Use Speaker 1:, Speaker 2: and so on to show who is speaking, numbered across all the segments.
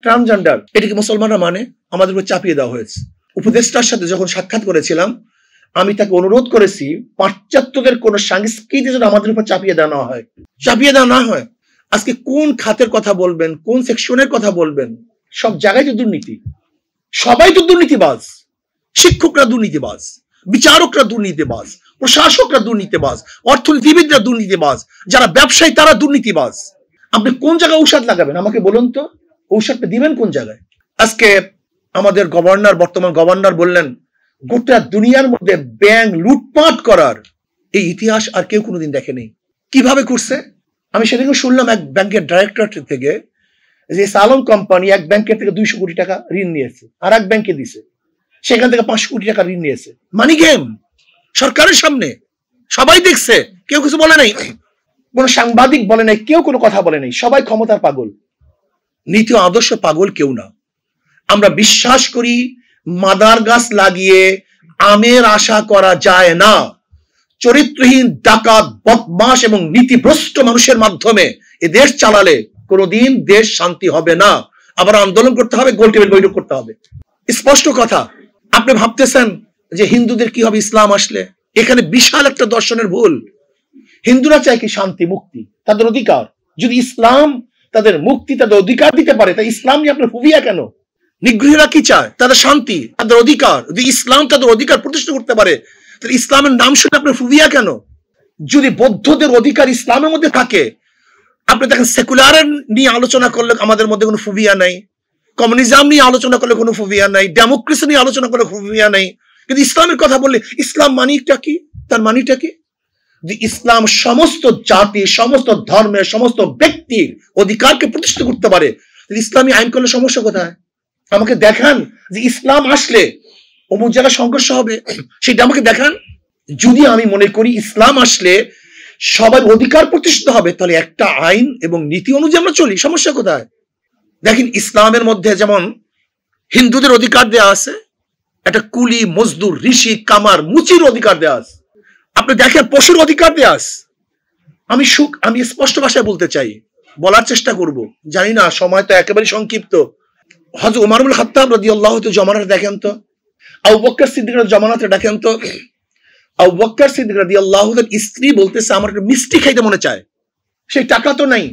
Speaker 1: Transgender, এটিকে মুসলমানরা মানে, আমাদের উপর চাপিয়ে দেওয়া হয়েছে। উপদেষ্টার সাথে যখন সাক্ষাৎ করেছিলাম, আমি তাকে অনুরোধ করেছি পাশ্চাত্যদের কোন সংস্কৃতি যেন আমাদের উপর চাপিয়ে দেওয়া না হয়। আজকে কোন খাতের কথা বলবেন, কোন সেকশনের কথা বলবেন, সব জায়গায় তো দুর্নীতি, সবাই তো দুর্নীতিবাজ। শিক্ষকরা দুর্নীতিবাজ, বিচারকরা দুর্নীতিবাজ, প্রশাসকরা দুর্নীতিবাজ, অর্থনীতিবিদরা দুর্নীতিবাজ, যারা ব্যবসায়ী তারা দুর্নীতিবাজ। আপনি কোন জায়গায় ঔষধ লাগাবেন আমাকে বলুন তো, ঔষধটা দিবেন কোন জায়গায়? আজকে আমাদের বর্তমান গভর্নর বললেন গোটা দুনিয়ার মধ্যে ব্যাংক লুটপাট করার এই ইতিহাস আর কেউ কোনোদিন দেখেনি। কিভাবে করছে? আমি সেদিনও শুনলাম এক ব্যাংকের ডাইরেক্টর থেকে যে সালন কোম্পানি এক ব্যাংকের থেকে 200 কোটি টাকা ঋণ নিয়েছে, আর এক ব্যাংকে দিছে, সেখান থেকে 500 কোটি টাকা ঋণ নিয়েছে। মানি গেম, সরকারের সামনে সবাই দেখছে, কেউ কিছু বলে নাই, কোন সাংবাদিক বলে নাই, কেউ কোনো কথা বলে নাই। সবাই ক্ষমতার পাগল, নীতি আদর্শ পাগল কেউ না। আমরা বিশ্বাস করি মাদার গাছ লাগিয়ে আমের আশা করা যায় না। চরিত্রহীন, ডাকাত, বদমাশ এবং নীতিভ্রষ্ট মানুষের মাধ্যমে এ দেশ চালালে কোনোদিন দেশ শান্তি হবে না। আবার আন্দোলন করতে হবে, গোল টেবিল বৈঠক করতে হবে। স্পষ্ট কথা। আপনি ভাবতেছেন যে হিন্দুদের কি হবে ইসলাম আসলে? এখানে বিশাল একটা দর্শনের ভুল। হিন্দুরা চায় কি? শান্তি, মুক্তি, তাদের অধিকার। যদি ইসলাম তাদের মুক্তি, তাদের অধিকার দিতে পারে, তাই ইসলাম নিয়ে আপনার ফুবিয়া কেন? নিগৃহীরা কি চায়? তাদের শান্তি, তাদের অধিকার। যদি ইসলাম তাদের অধিকার প্রতিষ্ঠা করতে পারে, তাহলে ইসলামের নাম শুনে আপনার ফুবিয়া কেন? যদি বৌদ্ধদের অধিকার ইসলামের মধ্যে থাকে, আপনি দেখেন সেকুলার নিয়ে আলোচনা করলে আমাদের মধ্যে কোনো ফুবিয়া নাই, কমিউনিজম নিয়ে আলোচনা করলে কোনো ফুবিয়া নাই, ডেমোক্রেসি নিয়ে আলোচনা করলে ফুবিয়া নাই। কিন্তু ইসলামের কথা বললে ইসলাম মানিটা কি? তার মানিটা কি? ইসলাম সমস্ত জাতি, সমস্ত ধর্মের, সমস্ত ব্যক্তির অধিকারকে প্রতিষ্ঠা করতে পারে, ইসলামী আইন করলে সমস্যা কোথায়? আমাকে দেখান যে ইসলাম আসলে অমুক জায়গায় সংঘর্ষ হবে, সেটা আমাকে দেখান। যদি আমি মনে করি ইসলাম আসলে সবার অধিকার প্রতিষ্ঠিত হবে, তাহলে একটা আইন এবং নীতি অনুযায়ী আমরা চলি, সমস্যা কোথায়? দেখেন, ইসলামের মধ্যে যেমন হিন্দুদের অধিকার দেওয়া আছে, একটা কুলি, মজদুর, ঋষি, কামার, মুচির অধিকার দেওয়া আছে। আপনি দেখেন পশুর অধিকার দেওয়া আছে। আমি স্পষ্ট ভাষায় বলতে চাই, বলার চেষ্টা করব, জানি না সময় তো একেবারে সংক্ষিপ্ত। হযরত ওমর ইবনে খাত্তাব রাদিয়াল্লাহু তাআলা জামানাতে দেখেন তো, আবু বকর সিদ্দিকের জামানাতে দেখেন তো, আবু বকর সিদ্দিক রাদিয়াল্লাহু তাআলার স্ত্রী বলতেছে আমার একটা মিষ্টি খাইতে মনে চায়, সেই টাকা তো নাই।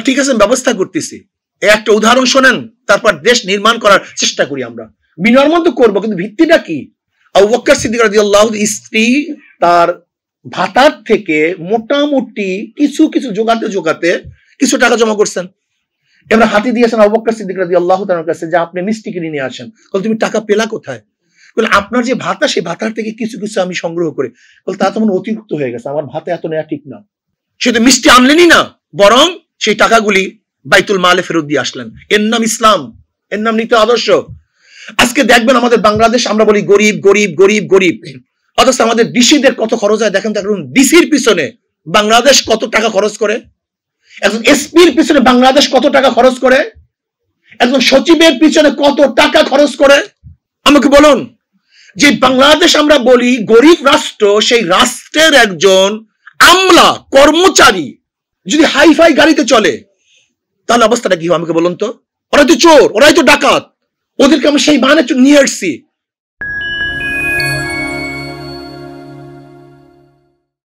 Speaker 1: ঠিক আছে, ব্যবস্থা করতেছি। একটা উদাহরণ শোনেন, তারপর দেশ নির্মাণ করার চেষ্টা করি আমরা। বিনির্মাণ তো করবো, কিন্তু ভিত্তিটা কি? আবু বকর সিদ্দিক রাদিয়াল্লাহু তাআলার স্ত্রী তার ভাতার থেকে মোটামুটি কিছু জোগাতে কিছু টাকা জমা করছেন। এবার হাতে দিয়েছেন আবু বকর সিদ্দিক রাদিয়াল্লাহু তাআলার কাছে, যে আপনি মিষ্টি কিনে নিয়ে আসেন। বলে তুমি টাকা পেলা কোথায়? বলে আপনার যে ভাতা, সেই ভাতার থেকে কিছু আমি সংগ্রহ করে। বলে তা তো আমার অতিরিক্ত হয়ে গেছে, আমার ভাতা এত নেওয়া ঠিক না। সে তো মিষ্টি আনলেনই না, বরং সেই টাকাগুলি বাইতুল মালে ফেরত দিয়ে আসলেন। এর নাম ইসলাম, এর নাম নীতি আদর্শ। আজকে দেখবেন আমাদের বাংলাদেশ, আমরা বলি গরিব গরিব গরিব গরিব, অথচ আমাদের ডিসিদের কত খরচ হয় দেখেন। দেখুন ডিসির পিছনে বাংলাদেশ কত টাকা খরচ করে, একজন এসপির পিছনে বাংলাদেশ কত টাকা খরচ করে, একজন সচিবের পিছনে কত টাকা খরচ করে। আমাকে বলুন, যে বাংলাদেশ আমরা বলি গরিব রাষ্ট্র, সেই রাষ্ট্রের একজন আমলা, কর্মচারী যদি হাইফাই গাড়িতে চলে, তাহলে অবস্থাটা কি হবে আমাকে বলুন তো? ওরাই তো চোর, ওরাই তো ডাকাত, ওদেরকে আমরা সেই মানে নিয়ে আসছি।